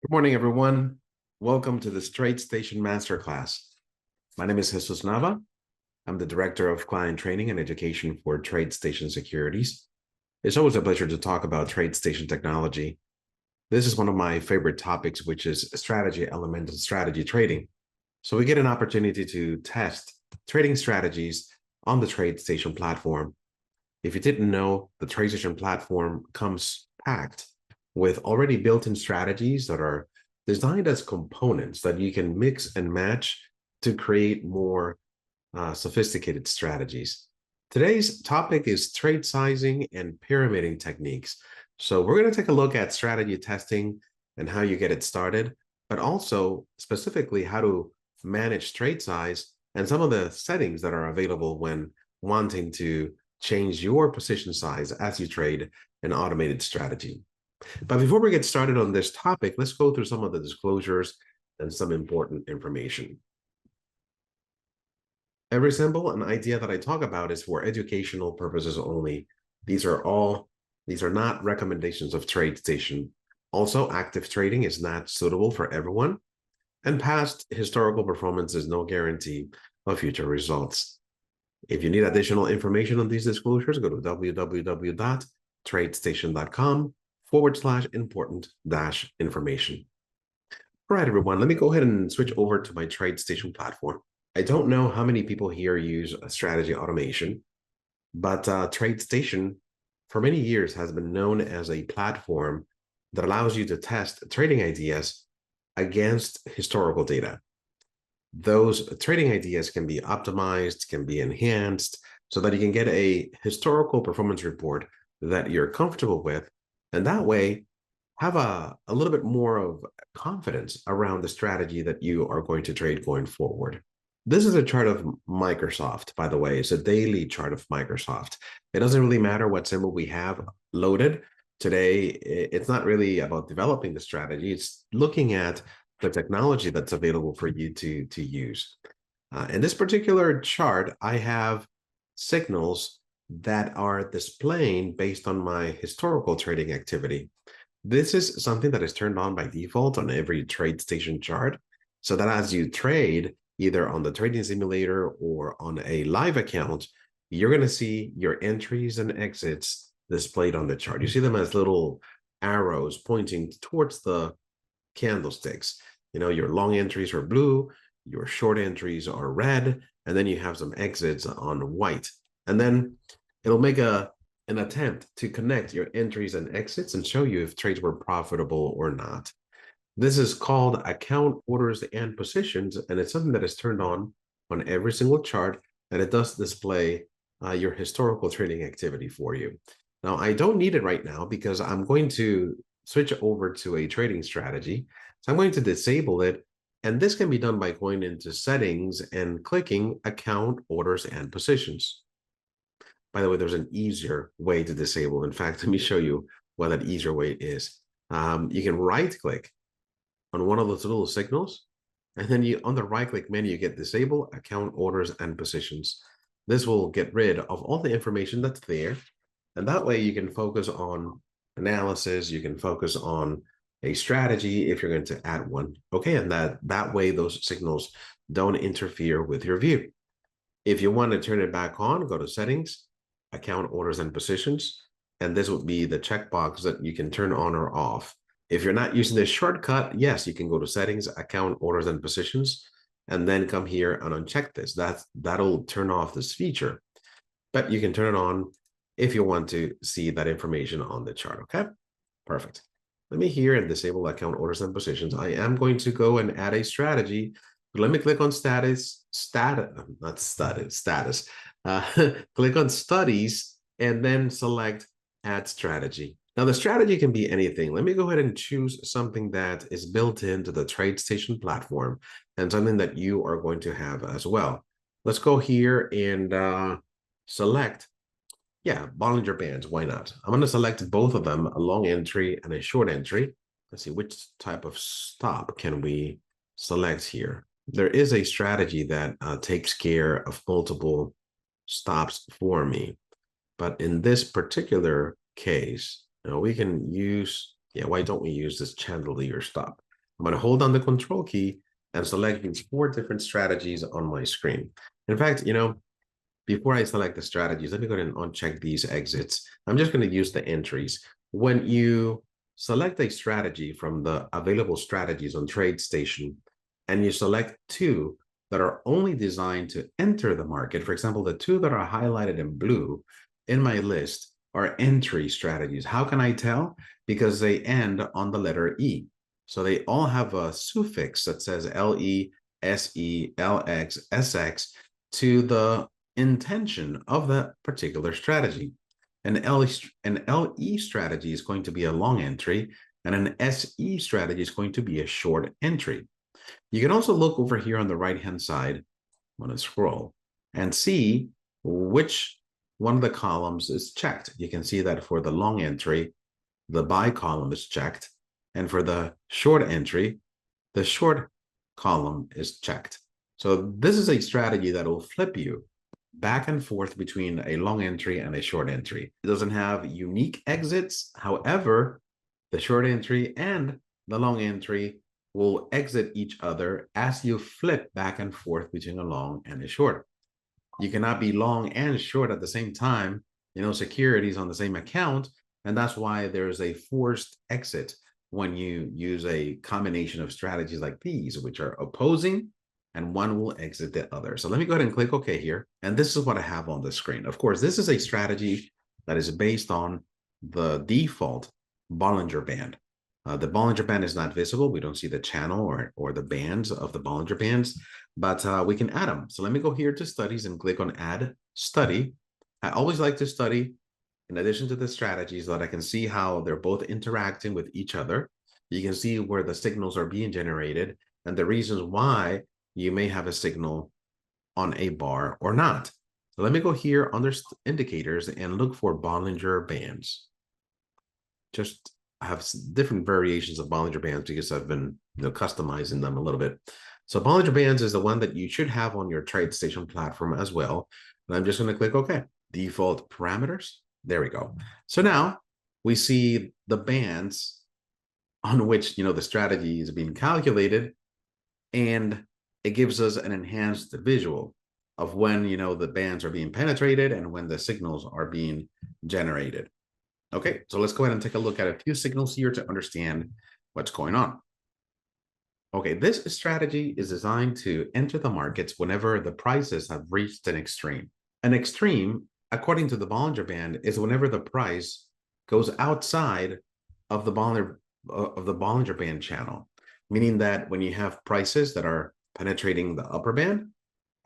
Good morning, everyone. Welcome to this TradeStation Masterclass. My name is Jesus Nava. I'm the Director of Client Training and Education for TradeStation Securities. It's always a pleasure to talk about TradeStation technology. This is one of my favorite topics, which is strategy element and strategy trading. So we get an opportunity to test trading strategies on the TradeStation platform. If you didn't know, the TradeStation platform comes packed with already built-in strategies that are designed as components that you can mix and match to create more sophisticated strategies. Today's topic is trade sizing and pyramiding techniques. So we're going to take a look at strategy testing and how you get it started, but also specifically how to manage trade size and some of the settings that are available when wanting to change your position size as you trade an automated strategy. But before we get started on this topic, let's go through some of the disclosures and some important information. Every symbol and idea that I talk about is for educational purposes only. These are not recommendations of TradeStation. Also, active trading is not suitable for everyone, and past historical performance is no guarantee of future results. If you need additional information on these disclosures, go to www.tradestation.com/important-information. All right, everyone, let me go ahead and switch over to my TradeStation platform. I don't know how many people here use strategy automation, but TradeStation for many years has been known as a platform that allows you to test trading ideas against historical data. Those trading ideas can be optimized, can be enhanced, so that you can get a historical performance report that you're comfortable with. And that way, have a little bit more of confidence around the strategy that you are going to trade going forward. This is a chart of Microsoft, by the way. It's a daily chart of Microsoft. It doesn't really matter what symbol we have loaded. Today, it's not really about developing the strategy. It's looking at the technology that's available for you to use. In this particular chart, I have signals that are displaying based on my historical trading activity. This is something that is turned on by default on every TradeStation chart, so that as you trade, either on the trading simulator or on a live account, you're going to see your entries and exits displayed on the chart. You see them as little arrows pointing towards the candlesticks. You know, your long entries are blue, your short entries are red, and then you have some exits on white. And then it'll make an attempt to connect your entries and exits and show you if trades were profitable or not. This is called account orders and positions, and it's something that is turned on every single chart, and it does display your historical trading activity for you. Now, I don't need it right now because I'm going to switch over to a trading strategy. So I'm going to disable it, and this can be done by going into settings and clicking account orders and positions. By the way, there's an easier way to disable. In fact, let me show you what that easier way is. You can right click on one of those little signals, and then on the right click menu, you get disable account orders and positions. This will get rid of all the information that's there. And that way you can focus on analysis, you can focus on a strategy if you're going to add one. Okay, and that way those signals don't interfere with your view. If you want to turn it back on, go to settings, account orders and positions, and this would be the checkbox that you can turn on or off. If you're not using this shortcut, yes, you can go to settings, account orders and positions, and then come here and uncheck this. That'll turn off this feature, but you can turn it on if you want to see that information on the chart. Okay, perfect. Let me here and disable account orders and positions. I am going to go and add a strategy. Let me click on status. Click on studies and then select add strategy. Now the strategy can be anything. Let me go ahead and choose something that is built into the TradeStation platform and something that you are going to have as well. Let's go here and select, Bollinger Bands. Why not? I'm going to select both of them, a long entry and a short entry. Let's see, which type of stop can we select here? There is a strategy that takes care of multiple stops for me. But in this particular case, we can use, why don't we use this chandelier stop? I'm going to hold down the control key and select these 4 different strategies on my screen. In fact, before I select the strategies, let me go ahead and uncheck these exits. I'm just going to use the entries. When you select a strategy from the available strategies on TradeStation, and you select 2 that are only designed to enter the market, for example, the 2 that are highlighted in blue in my list are entry strategies. How can I tell? Because they end on the letter E. So they all have a suffix that says LE, SE, LX, SX to the intention of that particular strategy. An LE strategy is going to be a long entry, and an SE strategy is going to be a short entry. You can also look over here on the right-hand side, I'm going to scroll, and see which one of the columns is checked. You can see that for the long entry, the buy column is checked, and for the short entry, the short column is checked. So this is a strategy that will flip you back and forth between a long entry and a short entry. It doesn't have unique exits. However, the short entry and the long entry will exit each other as you flip back and forth between a long and a short. You cannot be long and short at the same time, securities on the same account. And that's why there's a forced exit when you use a combination of strategies like these, which are opposing, and one will exit the other. So let me go ahead and click OK here. And this is what I have on the screen. Of course, this is a strategy that is based on the default Bollinger Band. The Bollinger Band is not visible. We don't see the channel or the bands of the Bollinger Bands, but we can add them. So let me go here to Studies and click on Add Study. I always like to study in addition to the strategies so that I can see how they're both interacting with each other. You can see where the signals are being generated and the reasons why you may have a signal on a bar or not. So let me go here under indicators and look for Bollinger Bands. Just have different variations of Bollinger Bands because I've been customizing them a little bit. So Bollinger Bands is the one that you should have on your TradeStation platform as well. And I'm just going to click OK. Default parameters. There we go. So now we see the bands on which the strategy is being calculated, and it gives us an enhanced visual of when the bands are being penetrated and when the signals are being generated. Okay, so let's go ahead and take a look at a few signals here to understand what's going on. Okay, this strategy is designed to enter the markets whenever the prices have reached an extreme. An extreme, according to the Bollinger Band, is whenever the price goes outside of the Bollinger Band channel, meaning that when you have prices that are penetrating the upper band,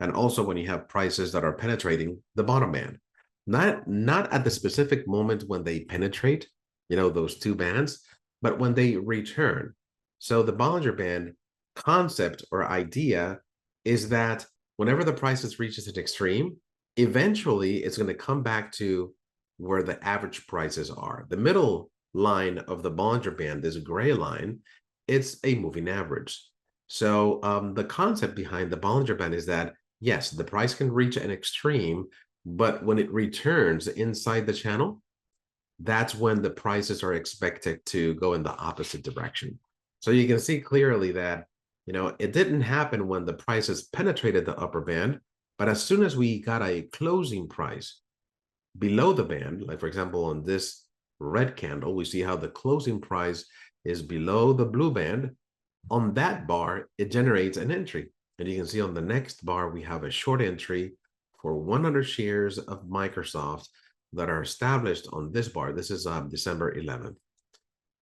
and also when you have prices that are penetrating the bottom band. Not at the specific moment when they penetrate, those 2 bands, but when they return. So the Bollinger Band concept or idea is that whenever the prices reaches an extreme, eventually it's going to come back to where the average prices are. The middle line of the Bollinger Band, this gray line, it's a moving average. So the concept behind the Bollinger Band is that, yes, the price can reach an extreme, but when it returns inside the channel, that's when the prices are expected to go in the opposite direction. So you can see clearly that, it didn't happen when the prices penetrated the upper band, but as soon as we got a closing price below the band, like for example, on this red candle, we see how the closing price is below the blue band. On that bar, it generates an entry. And you can see on the next bar, we have a short entry for 100 shares of Microsoft that are established on this bar. This is December 11th.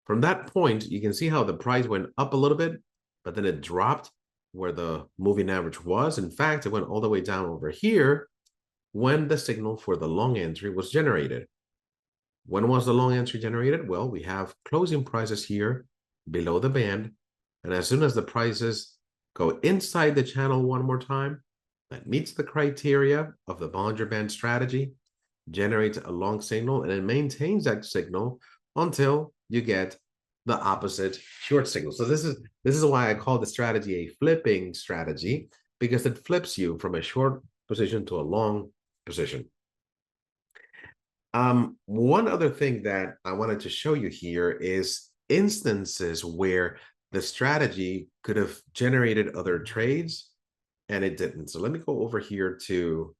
From that point, you can see how the price went up a little bit, but then it dropped where the moving average was. In fact, it went all the way down over here when the signal for the long entry was generated. When was the long entry generated? Well, we have closing prices here below the band. And as soon as the prices go inside the channel one more time, that meets the criteria of the Bollinger Band strategy, generates a long signal, and it maintains that signal until you get the opposite short signal. So this is why I call the strategy a flipping strategy, because it flips you from a short position to a long position. One other thing that I wanted to show you here is instances where the strategy could have generated other trades and it didn't. So let me go over here to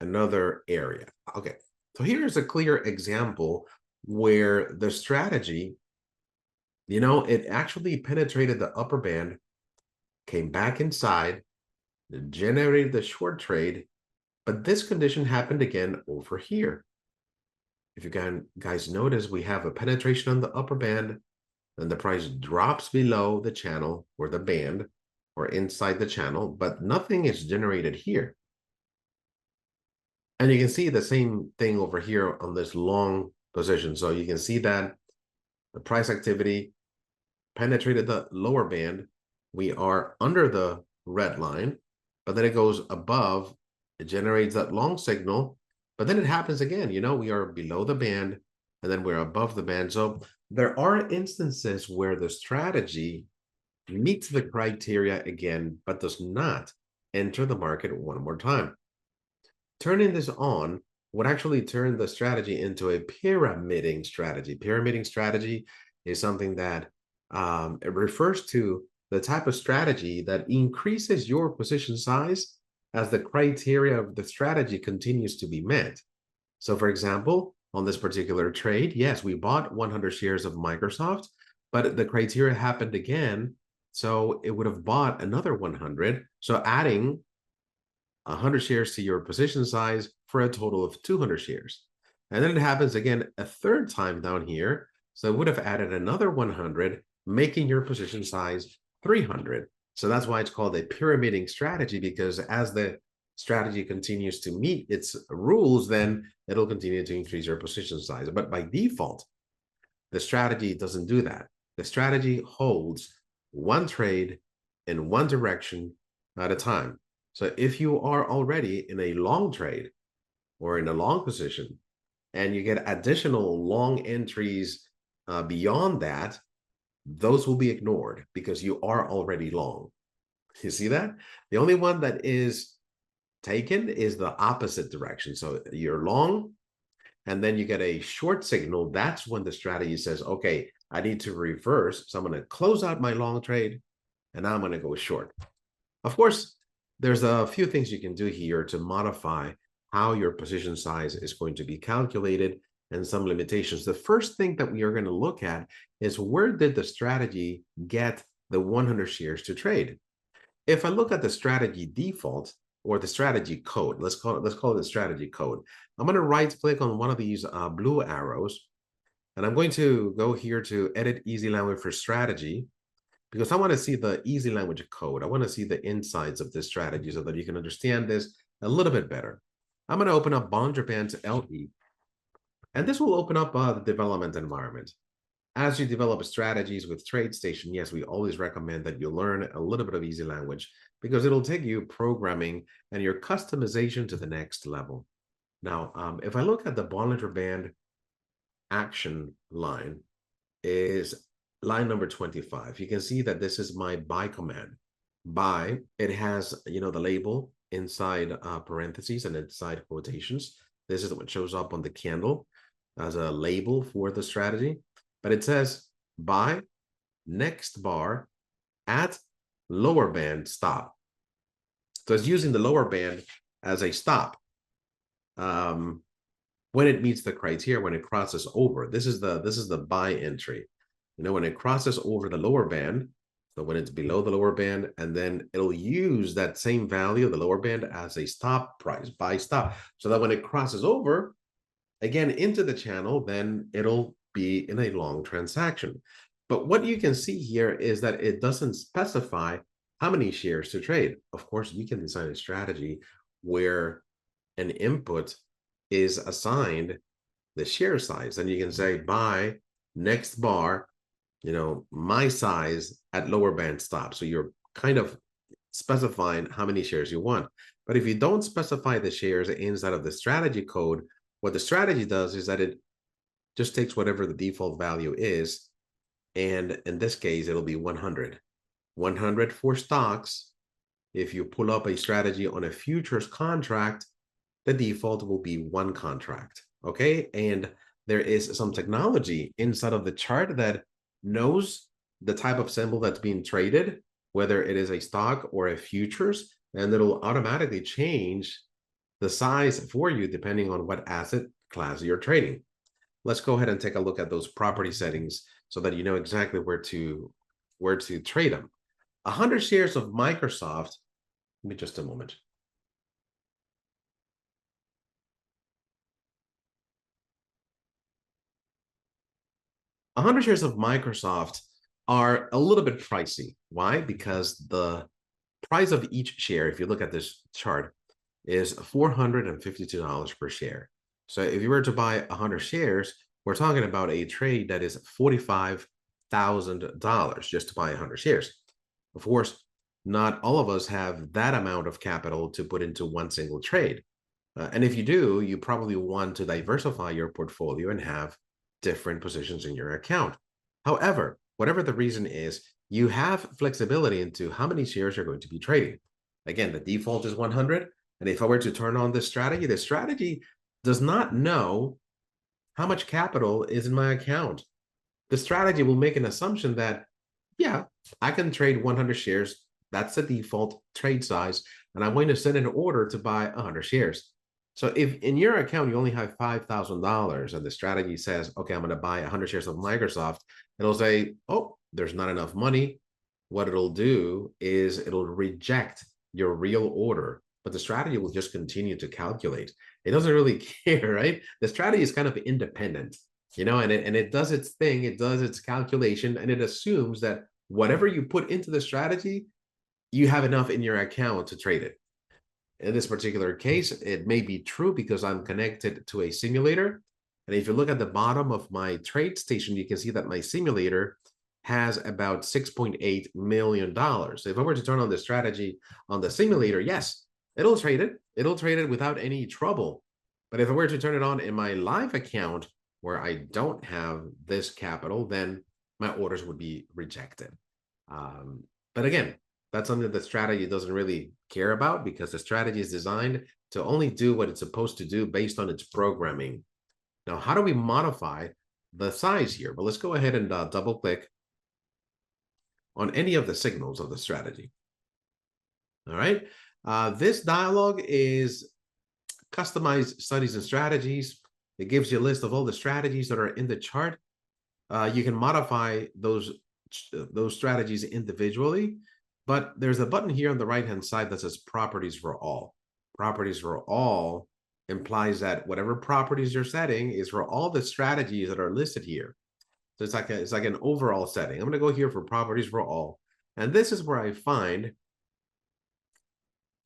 another area. Okay, so here's a clear example where the strategy, it actually penetrated the upper band, came back inside, generated the short trade, but this condition happened again over here. If you can guys notice, we have a penetration on the upper band, then the price drops below the channel or the band or inside the channel, but nothing is generated here. And you can see the same thing over here on this long position. So you can see that the price activity penetrated the lower band. We are under the red line, but then it goes above. It generates that long signal, but then it happens again. We are below the band and then we're above the band. So there are instances where the strategy meets the criteria again, but does not enter the market one more time. Turning this on would actually turn the strategy into a pyramiding strategy. Pyramiding strategy is something that it refers to the type of strategy that increases your position size as the criteria of the strategy continues to be met. So for example, on this particular trade, yes, we bought 100 shares of Microsoft, but the criteria happened again. So it would have bought another 100. So adding 100 shares to your position size for a total of 200 shares. And then it happens again a third time down here. So it would have added another 100, making your position size 300. So that's why it's called a pyramiding strategy, because as the strategy continues to meet its rules, then it'll continue to increase your position size. But by default, the strategy doesn't do that. The strategy holds one trade in one direction at a time. So if you are already in a long trade or in a long position and you get additional long entries beyond that, those will be ignored because you are already long. You see that? The only one that is taken is the opposite direction. So you're long and then you get a short signal. That's when the strategy says, okay, I need to reverse. So I'm going to close out my long trade and now I'm going to go short. Of course, there's a few things you can do here to modify how your position size is going to be calculated and some limitations. The first thing that we are going to look at is where did the strategy get the 100 shares to trade? If I look at the strategy default or the strategy code, let's call it the strategy code. I'm going to right click on one of these blue arrows, and I'm going to go here to edit easy language for strategy, because I want to see the easy language code. I want to see the insides of this strategy so that you can understand this a little bit better. I'm going to open up Bollinger Bands LE, and this will open up the development environment. As you develop strategies with TradeStation, yes, we always recommend that you learn a little bit of easy language because it'll take you programming and your customization to the next level. Now, if I look at the Bollinger Band action line, is line number 25. You can see that this is my buy command. Buy, it has, the label inside parentheses and inside quotations. This is what shows up on the candle as a label for the strategy. But it says buy next bar at lower band stop. So it's using the lower band as a stop. When it meets the criteria, when it crosses over, this is the buy entry. When it crosses over the lower band, so when it's below the lower band, and then it'll use that same value, the lower band, as a stop price, buy stop, so that when it crosses over again into the channel, then it'll be in a long transaction. But what you can see here is that it doesn't specify how many shares to trade. Of course, you can design a strategy where an input is assigned the share size, and you can say buy next bar, my size at lower band stop. So you're kind of specifying how many shares you want. But if you don't specify the shares inside of the strategy code, what the strategy does is that it just takes whatever the default value is, and in this case, it'll be 100. 100 for stocks. If you pull up a strategy on a futures contract, the default will be one contract, okay? And there is some technology inside of the chart that knows the type of symbol that's being traded, whether it is a stock or a futures, and it'll automatically change the size for you depending on what asset class you're trading. Let's go ahead and take a look at those property settings so that you know exactly where to trade them. 100 shares of Microsoft. Give me just a moment. A 100 shares of Microsoft are a little bit pricey. Why? Because the price of each share, if you look at this chart, is $452 per share. So if you were to buy 100 shares, we're talking about a trade that is $45,000 just to buy 100 shares. Of course, not all of us have that amount of capital to put into one single trade. And if you do, you probably want to diversify your portfolio and have different positions in your account. However, whatever the reason is, you have flexibility into how many shares you're going to be trading. Again, the default is 100. And if I were to turn on this strategy, the strategy does not know how much capital is in my account. The strategy will make an assumption that, yeah, I can trade 100 shares. That's the default trade size. And I'm going to send an order to buy 100 shares. So if in your account you only have $5,000 and the strategy says, okay, I'm going to buy 100 shares of Microsoft, it'll say, oh, there's not enough money. What it'll do is it'll reject your real order, but the strategy will just continue to calculate. It doesn't really care, right? The strategy is kind of independent, and it does its thing, it does its calculation, and it assumes that whatever you put into the strategy, you have enough in your account to trade it. In this particular case, it may be true because I'm connected to a simulator. And if you look at the bottom of my TradeStation, you can see that my simulator has about $6.8 million. So if I were to turn on the strategy on the simulator, yes, it'll trade it. It'll trade it without any trouble. But if I were to turn it on in my live account where I don't have this capital, then my orders would be rejected. But again, that's something the strategy doesn't really care about because the strategy is designed to only do what it's supposed to do based on its programming. Now, how do we modify the size here? Well, let's go ahead and double click on any of the signals of the strategy. All right. This dialog is customized studies and strategies. It gives you a list of all the strategies that are in the chart. You can modify those strategies individually, but there's a button here on the right-hand side that says properties for all. Properties for all implies that whatever properties you're setting is for all the strategies that are listed here. So it's like an overall setting. I'm going to go here for properties for all. And this is where I find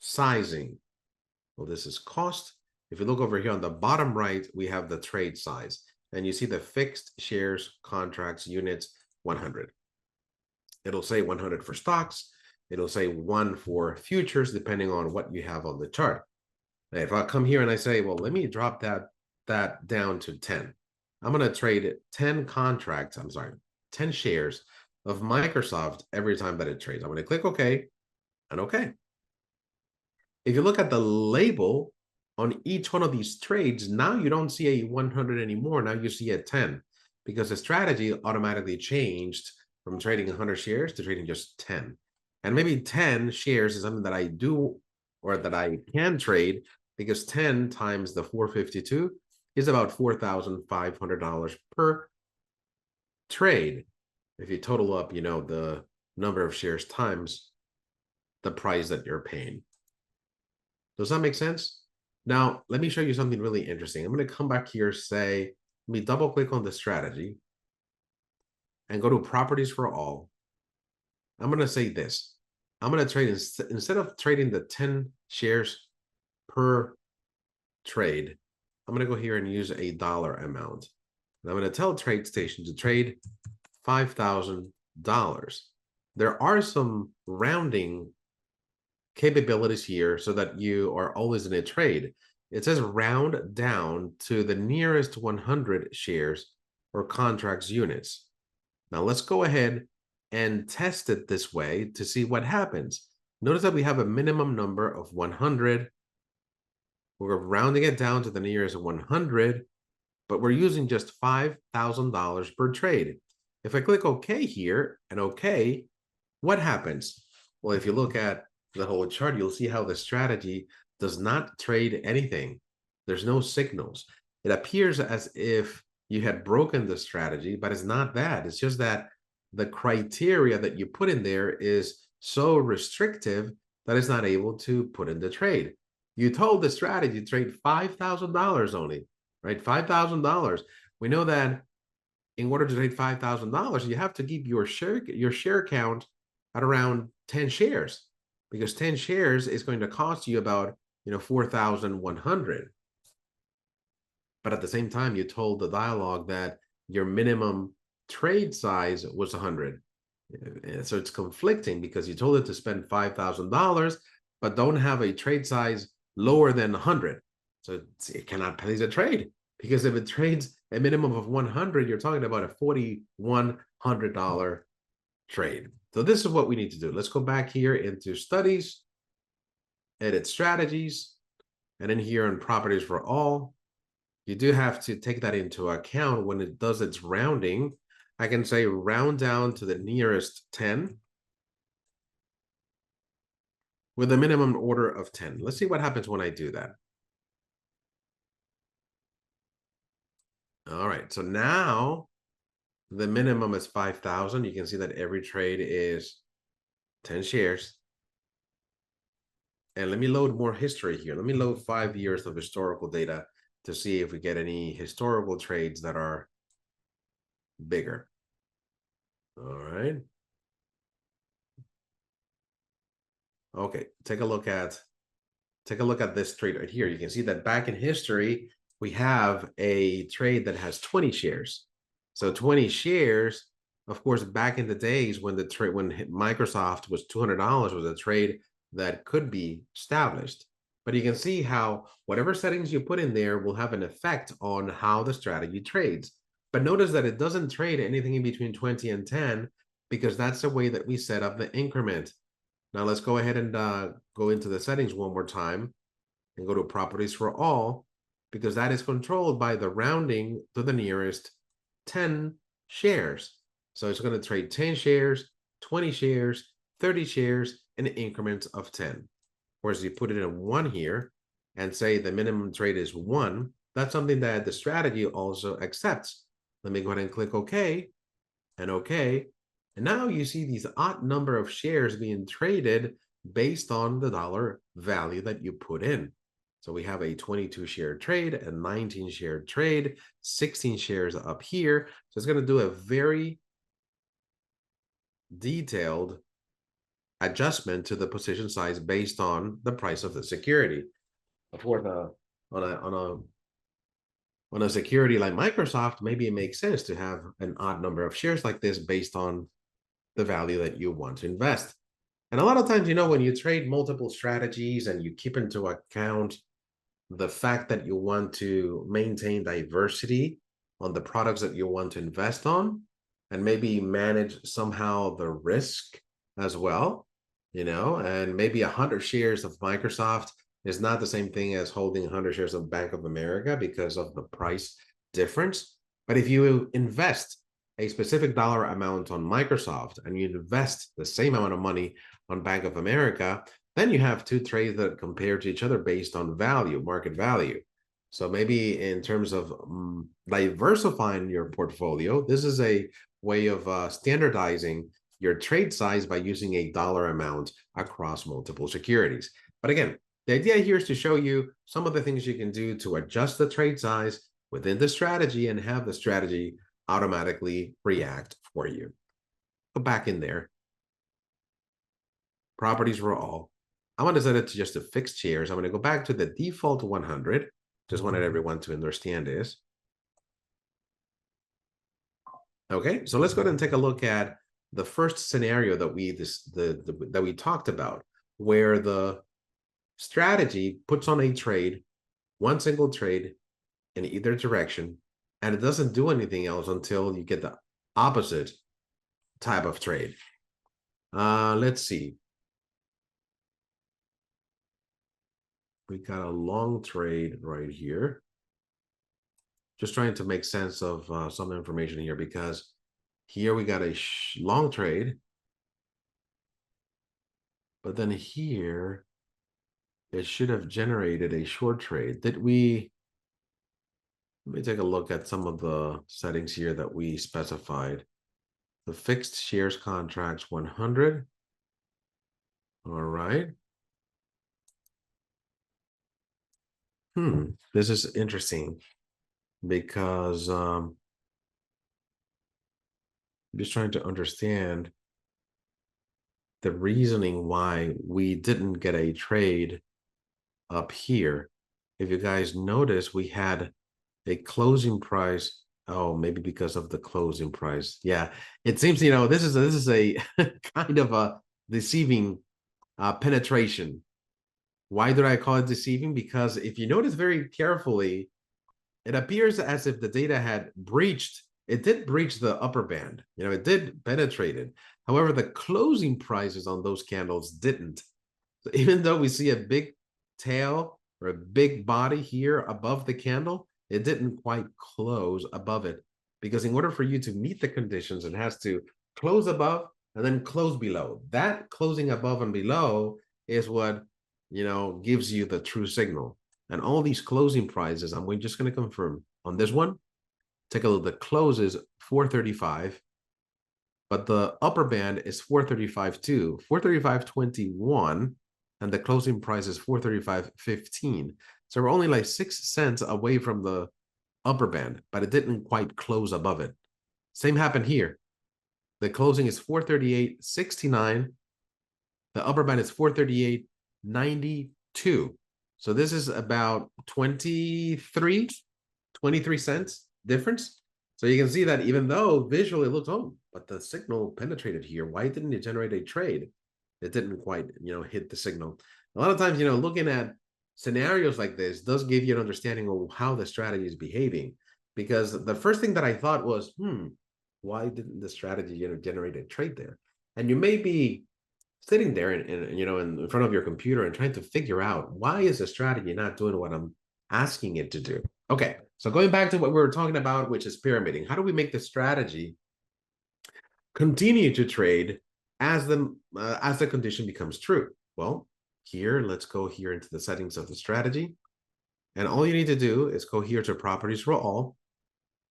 sizing. Well, this is cost. If you look over here on the bottom right, we have the trade size. And you see the fixed shares, contracts, units, 100. It'll say 100 for stocks. It'll say 1 for futures, depending on what you have on the chart. Now, if I come here and I say, well, let me drop that down to 10. I'm going to trade 10 contracts, 10 shares of Microsoft every time that it trades. I'm going to click OK and OK. If you look at the label on each one of these trades, now you don't see a 100 anymore. Now you see a 10 because the strategy automatically changed from trading 100 shares to trading just 10. And maybe 10 shares is something that I do or that I can trade because 10 times the 452 is about $4,500 per trade. If you total up, the number of shares times the price that you're paying. Does that make sense? Now, let me show you something really interesting. I'm going to come back here, let me double click on the strategy and go to properties for all. I'm going to say this. I'm going to trade, instead of trading the 10 shares per trade, I'm going to go here and use a dollar amount. And I'm going to tell TradeStation to trade $5,000. There are some rounding capabilities here so that you are always in a trade. It says round down to the nearest 100 shares or contracts units. Now let's go ahead and test it this way to see what happens. Notice that we have a minimum number of 100. We're rounding it down to the nearest 100, but we're using just $5,000 per trade. If I click OK here and OK, what happens? Well, if you look at the whole chart, you'll see how the strategy does not trade anything. There's no signals. It appears as if you had broken the strategy, but it's not that. It's just that the criteria that you put in there is so restrictive that it's not able to put in the trade. You told the strategy to trade $5,000 only, right? $5,000. We know that in order to trade $5,000, you have to keep your share count at around 10 shares, because 10 shares is going to cost you about 4,100. But at the same time, you told the dialogue that your minimum trade size was 100. So it's conflicting because you told it to spend $5,000, but don't have a trade size lower than 100. So it cannot place a trade, because if it trades a minimum of 100, you're talking about a $4,100 trade. So this is what we need to do. Let's go back here into studies, edit strategies, and in here on properties for all, you do have to take that into account when it does its rounding. I can say round down to the nearest 10 with a minimum order of 10. Let's see what happens when I do that. All right, so now the minimum is 5,000. You can see that every trade is 10 shares. And let me load more history here. Let me load 5 years of historical data to see if we get any historical trades that are bigger. All right. Okay, take a look at this trade right here. You can see that back in history, we have a trade that has 20 shares. So 20 shares, of course, back in the days when Microsoft was $200 was a trade that could be established. But you can see how whatever settings you put in there will have an effect on how the strategy trades. But notice that it doesn't trade anything in between 20 and 10, because that's the way that we set up the increment. Now let's go ahead and go into the settings one more time and go to properties for all, because that is controlled by the rounding to the nearest 10 shares. So it's going to trade 10 shares, 20 shares, 30 shares in increments of 10. Whereas you put it in 1 here and say the minimum trade is 1, that's something that the strategy also accepts. Let me go ahead and click OK and OK. And now you see these odd number of shares being traded based on the dollar value that you put in. So we have a 22 share trade, a 19 share trade, 16 shares up here. So it's going to do a very detailed adjustment to the position size based on the price of the security. Of course, on a security like Microsoft, maybe it makes sense to have an odd number of shares like this based on the value that you want to invest. And a lot of times, when you trade multiple strategies and you keep into account the fact that you want to maintain diversity on the products that you want to invest on, and maybe manage somehow the risk as well, and maybe 100 shares of Microsoft is not the same thing as holding 100 shares of Bank of America because of the price difference. But if you invest a specific dollar amount on Microsoft and you invest the same amount of money on Bank of America, then you have two trades that compare to each other based on value, market value. So maybe in terms of diversifying your portfolio, this is a way of standardizing your trade size by using a dollar amount across multiple securities. But again, the idea here is to show you some of the things you can do to adjust the trade size within the strategy and have the strategy automatically react for you. Go back in there. Properties for all. I want to set it to just a fixed shares. I'm going to go back to the default 100. Just wanted everyone to understand this. Okay, so let's go ahead and take a look at the first scenario that we talked about, where the strategy puts on a trade, one single trade in either direction, and it doesn't do anything else until you get the opposite type of trade. Let's see. We got a long trade right here. Just trying to make sense of some information here, because Here we got a long trade. But then here, it should have generated a short trade. Did we? Let me take a look at some of the settings here that we specified. The fixed shares contracts 100. All right. This is interesting because I'm just trying to understand the reasoning why we didn't get a trade up here. If you guys notice, we had a closing price. Oh, maybe because of the closing price. Yeah, it seems, this is a kind of a deceiving penetration. Why did I call it deceiving? Because if you notice very carefully, it appears as if the data had breached. It did breach the upper band. It did penetrate it. However, the closing prices on those candles didn't. So even though we see a big tail or a big body here above the candle, it didn't quite close above it, because in order for you to meet the conditions, it has to close above and then close below. That closing above and below is what gives you the true signal. And all these closing prices, I'm just going to confirm on this one. Take a look. The close is 435, but the upper band is 435 too, 435.21, and the closing price is 435.15. So we're only like 6 cents away from the upper band, but it didn't quite close above it. Same happened here. The closing is 438.69. The upper band is 438.92. So this is about 23 cents difference. So you can see that even though visually it looks, but the signal penetrated here, why didn't it generate a trade? It didn't quite, hit the signal. A lot of times, looking at scenarios like this does give you an understanding of how the strategy is behaving. Because the first thing that I thought was, why didn't the strategy, generate a trade there? And you may be sitting there and in front of your computer and trying to figure out, why is the strategy not doing what I'm asking it to do? Okay, so going back to what we were talking about, which is pyramiding. How do we make the strategy continue to trade as the condition becomes true? Well, here, let's go here into the settings of the strategy. And all you need to do is go here to properties for all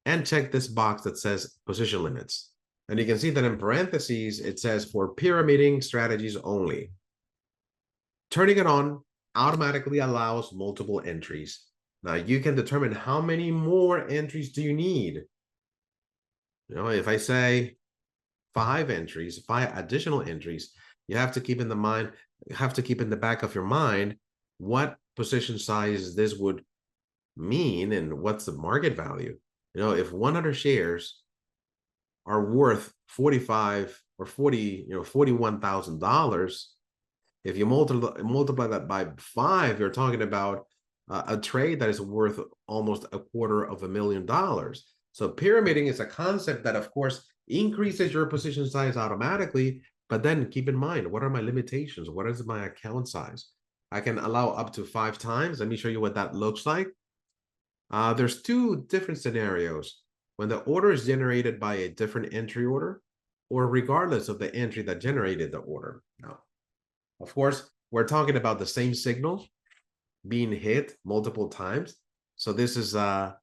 and check this box that says position limits. And you can see that in parentheses, it says for pyramiding strategies only. Turning it on automatically allows multiple entries. Now you can determine how many more entries do you need. If I say 5 entries, 5 additional entries, you have to keep in the back of your mind what position size this would mean and what's the market value. If 100 shares are worth 45 or 40, $41,000, if you multiply that by 5, you're talking about a trade that is worth almost $250,000. So pyramiding is a concept that, of course, increases your position size automatically, but then keep in mind, what are my limitations? What is my account size? I can allow up to 5 times. Let me show you what that looks like. There's 2 different scenarios. When the order is generated by a different entry order, or regardless of the entry that generated the order. Now, of course, we're talking about the same signal being hit multiple times. So this is the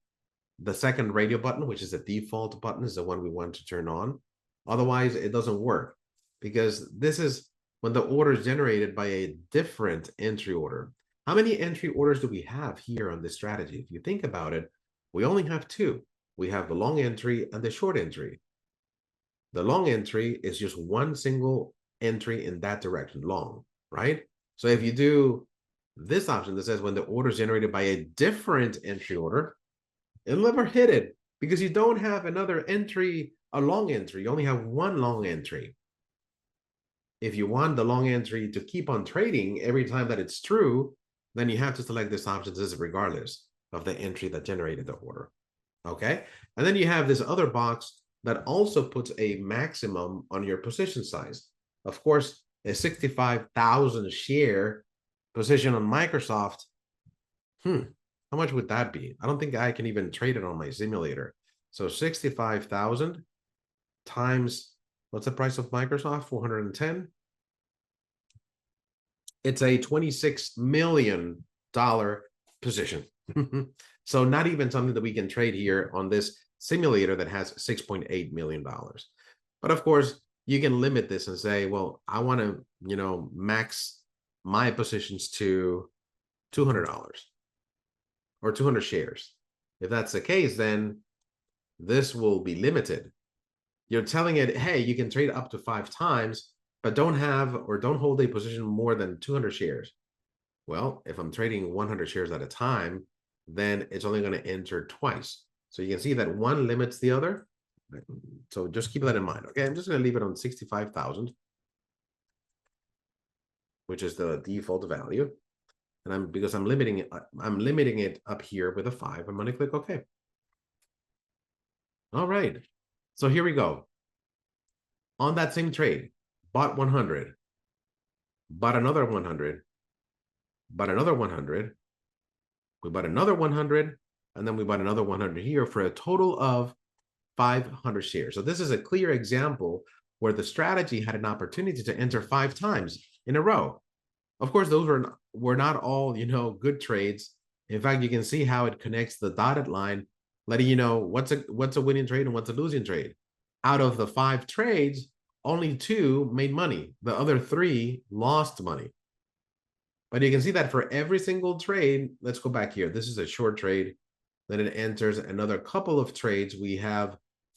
second radio button, which is the default button, is the one we want to turn on. Otherwise, it doesn't work, because this is when the order is generated by a different entry order. How many entry orders do we have here on this strategy? If you think about it, we only have 2. We have the long entry and the short entry. The long entry is just one single entry in that direction, long, right? So if you do this option that says when the order is generated by a different entry order, it'll never hit it, because you don't have another entry, a long entry. You only have one long entry. If you want the long entry to keep on trading every time that it's true, then you have to select this option. This is regardless of the entry that generated the order. Okay, and then you have this other box that also puts a maximum on your position size. Of course, a 65,000 share position on Microsoft, how much would that be? I don't think I can even trade it on my simulator. So 65,000 times, what's the price of Microsoft? 410. It's a $26 million position. So not even something that we can trade here on this simulator that has $6.8 million. But of course, you can limit this and say, well, I want to, max my positions to $200 or 200 shares. If that's the case, then this will be limited. You're telling it, hey, you can trade up to 5 times, but don't hold a position more than 200 shares. Well, if I'm trading 100 shares at a time, then it's only going to enter twice. So you can see that one limits the other. So just keep that in mind. Okay, I'm just going to leave it on 65,000, which is the default value. And because I'm limiting it up here with a 5. I'm going to click OK. All right. So here we go. On that same trade, bought 100, bought another 100, bought another 100, we bought another 100, and then we bought another 100 here for a total of 500 shares. So this is a clear example where the strategy had an opportunity to enter 5 times in a row. Of course, those were not all, good trades. In fact, you can see how it connects the dotted line, letting you know what's a winning trade and what's a losing trade. Out of the 5 trades, only 2 made money. The other 3 lost money. But you can see that for every single trade, let's go back here. This is a short trade. Then it enters another couple of trades. We have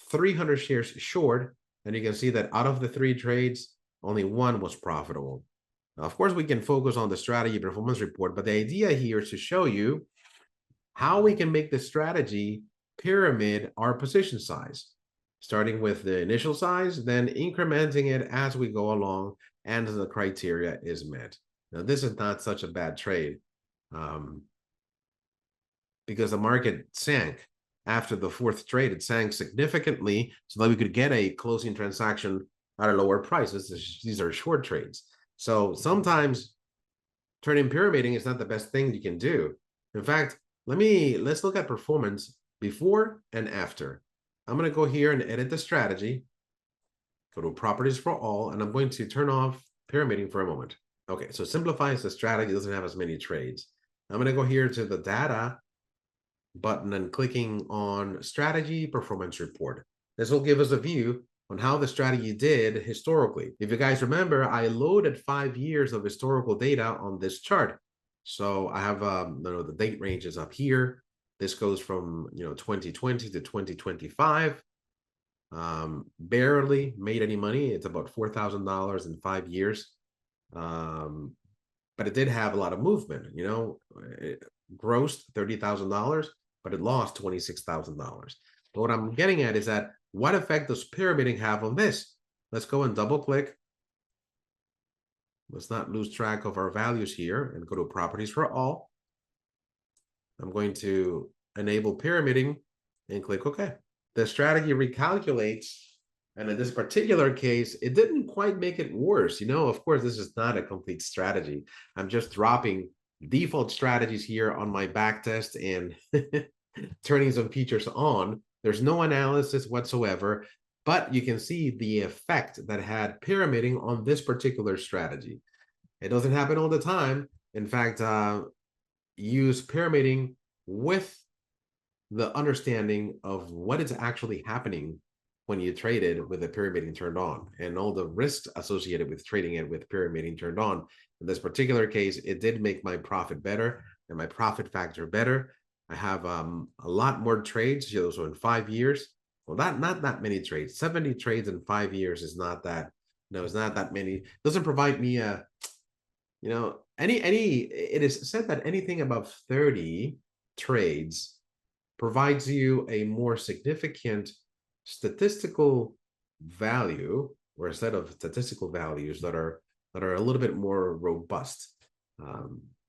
300 shares short. And you can see that out of the 3 trades, only 1 was profitable. Now, of course, we can focus on the strategy performance report, but the idea here is to show you how we can make the strategy pyramid our position size, starting with the initial size, then incrementing it as we go along and the criteria is met. Now, this is not such a bad trade because the market sank after the 4th trade. It sank significantly so that we could get a closing transaction at a lower price. These are short trades. So sometimes turning pyramiding is not the best thing you can do. In fact, let's look at performance before and after. I'm going to go here and edit the strategy, go to properties for all, and I'm going to turn off pyramiding for a moment. Okay, so it simplifies the strategy, doesn't have as many trades. I'm going to go here to the data button and clicking on strategy performance report. This will give us a view on how the strategy did historically. If you guys remember, I loaded 5 years of historical data on this chart. So I have the date ranges up here. This goes from 2020 to 2025. Barely made any money. It's about $4,000 in 5 years. But it did have a lot of movement. It grossed $30,000, but it lost $26,000. But what I'm getting at is that what effect does pyramiding have on this? Let's go and double click. Let's not lose track of our values here and go to properties for all. I'm going to enable pyramiding and click OK. The strategy recalculates. And in this particular case, it didn't quite make it worse. Of course, this is not a complete strategy. I'm just dropping default strategies here on my back test and turning some features on. There's no analysis whatsoever, but you can see the effect that had pyramiding on this particular strategy. It doesn't happen all the time. In fact, use pyramiding with the understanding of what is actually happening when you traded with the pyramiding turned on and all the risks associated with trading it with pyramiding turned on. In this particular case, it did make my profit better and my profit factor better. I have a lot more trades. So in 5 years, well, not that many trades. 70 trades in 5 years is not that. No, it's not that many. It doesn't provide me a, it is said that anything above 30 trades provides you a more significant statistical value or a set of statistical values that are a little bit more robust.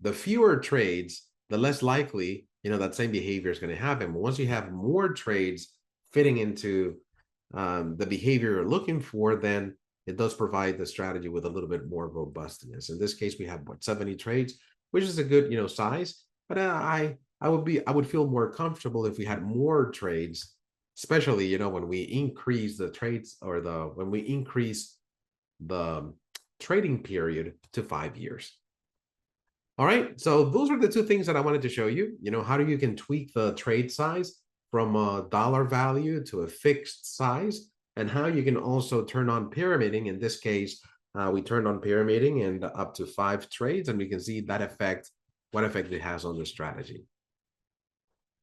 The fewer trades, the less likely that same behavior is going to happen. But once you have more trades fitting into the behavior you're looking for, then it does provide the strategy with a little bit more robustness. In this case, we have 70 trades, which is a good size. But I would feel more comfortable if we had more trades especially, when we increase the trades or when we increase the trading period to 5 years. All right, so those are the two things that I wanted to show you. How you can tweak the trade size from a dollar value to a fixed size, and how you can also turn on pyramiding. In this case, we turned on pyramiding and up to 5 trades, and we can see that what effect it has on the strategy.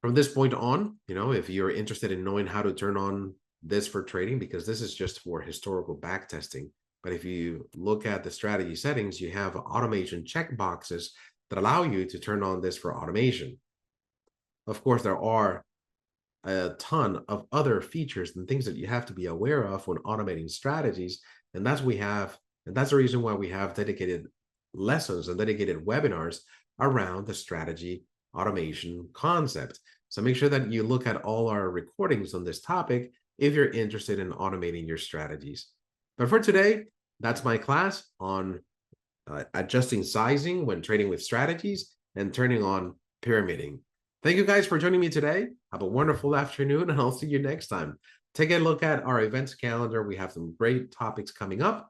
From this point on, if you're interested in knowing how to turn on this for trading, because this is just for historical back testing, but if you look at the strategy settings, you have automation checkboxes that allow you to turn on this for automation. Of course, there are a ton of other features and things that you have to be aware of when automating strategies, and that's the reason why we have dedicated lessons and dedicated webinars around the strategy automation concept. So make sure that you look at all our recordings on this topic if you're interested in automating your strategies. But for today, that's my class on adjusting sizing when trading with strategies and turning on pyramiding. Thank you guys for joining me today. Have a wonderful afternoon, and I'll see you next time. Take a look at our events calendar. We have some great topics coming up.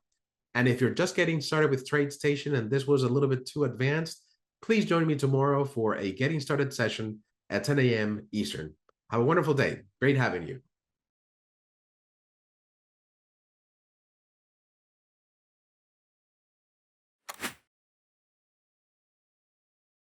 And if you're just getting started with TradeStation and this was a little bit too advanced, please join me tomorrow for a getting started session at 10 a.m. Eastern. Have a wonderful day. Great having you.